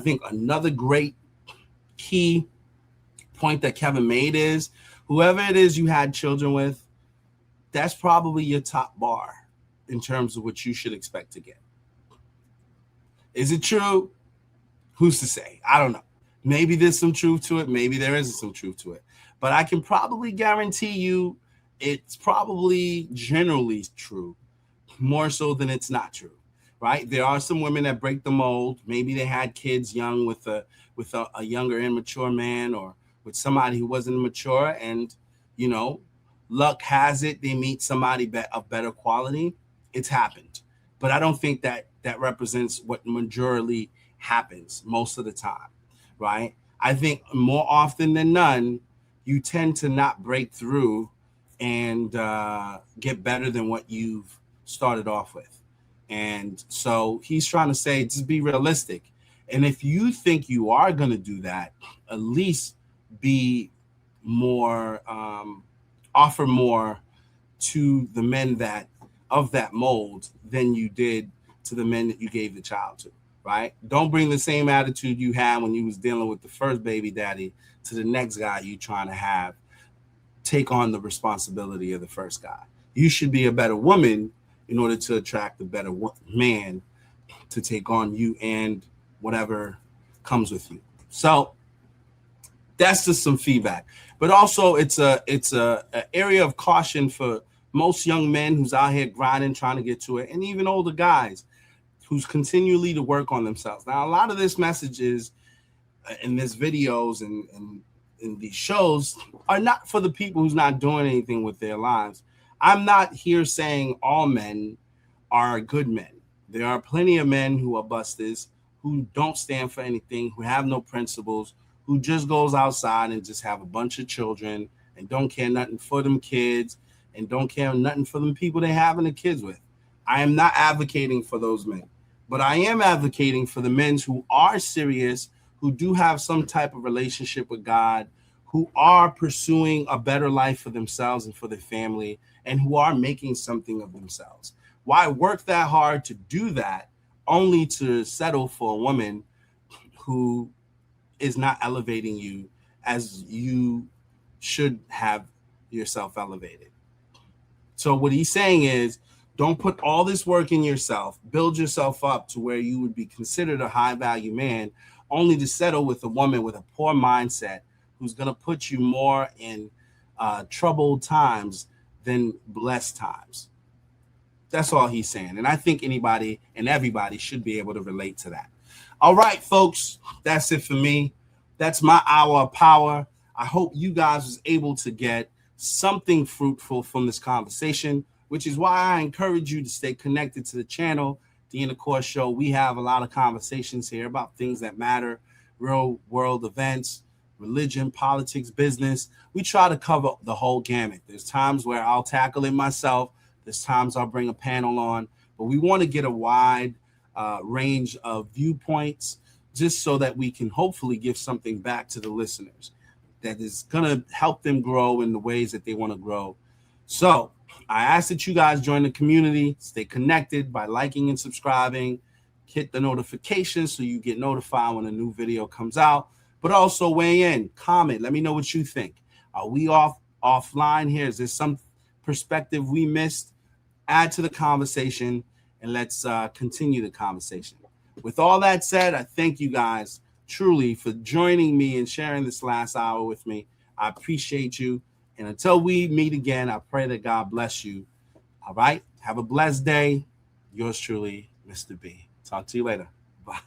think another great key point that Kevin made is whoever it is you had children with, that's probably your top bar in terms of what you should expect to get. Is it true? Who's to say? I don't know. Maybe there's some truth to it. Maybe there isn't some truth to it. But I can probably guarantee you it's probably generally true, more so than it's not true, right? There are some women that break the mold. Maybe they had kids young with a younger immature man, or with somebody who wasn't mature, and you know, luck has it they meet somebody of better quality. It's happened, but I don't think that represents what majorly happens most of the time, right? I think more often than none, you tend to not break through and get better than what you've started off with. And so he's trying to say, just be realistic. And if you think you are going to do that, at least be more, offer more to the men that of that mold than you did to the men that you gave the child to, right? Don't bring the same attitude you had when you was dealing with the first baby daddy to the next guy you trying to have take on the responsibility of the first guy. You should be a better woman in order to attract a better man to take on you and whatever comes with you. So that's just some feedback. But also it's a area of caution for most young men who's out here grinding, trying to get to it, and even older guys who's continually to work on themselves. Now, a lot of this message is in this videos and in these shows are not for the people who's not doing anything with their lives. I'm not here saying all men are good men. There are plenty of men who are busters, who don't stand for anything, who have no principles, who just goes outside and just have a bunch of children and don't care nothing for them kids and don't care nothing for them people they having the kids with. I am not advocating for those men, but I am advocating for the men who are serious, who do have some type of relationship with God, who are pursuing a better life for themselves and for their family, and who are making something of themselves. Why work that hard to do that only to settle for a woman who is not elevating you as you should have yourself elevated? So what he's saying is, don't put all this work in yourself, build yourself up to where you would be considered a high value man, only to settle with a woman with a poor mindset who's going to put you more in troubled times than blessed times. That's all he's saying. And I think anybody and everybody should be able to relate to that. All right, folks, that's it for me. That's my hour of power. I hope you guys was able to get something fruitful from this conversation, which is why I encourage you to stay connected to the channel, The Intercourse Show. We have a lot of conversations here about things that matter, real world events, religion, politics, business. We try to cover the whole gamut. There's times where I'll tackle it myself. There's times I'll bring a panel on, but we want to get a wide range of viewpoints just so that we can hopefully give something back to the listeners that is going to help them grow in the ways that they want to grow. So I ask that you guys join the community, stay connected by liking and subscribing, hit the notifications so you get notified when a new video comes out, but also weigh in, comment, let me know what you think. Are we offline here? Is there some perspective we missed? Add to the conversation and let's continue the conversation. With all that said, I thank you guys truly for joining me and sharing this last hour with me. I appreciate you. And until we meet again, I pray that God bless you. All right. Have a blessed day. Yours truly, Mr. B. Talk to you later. Bye.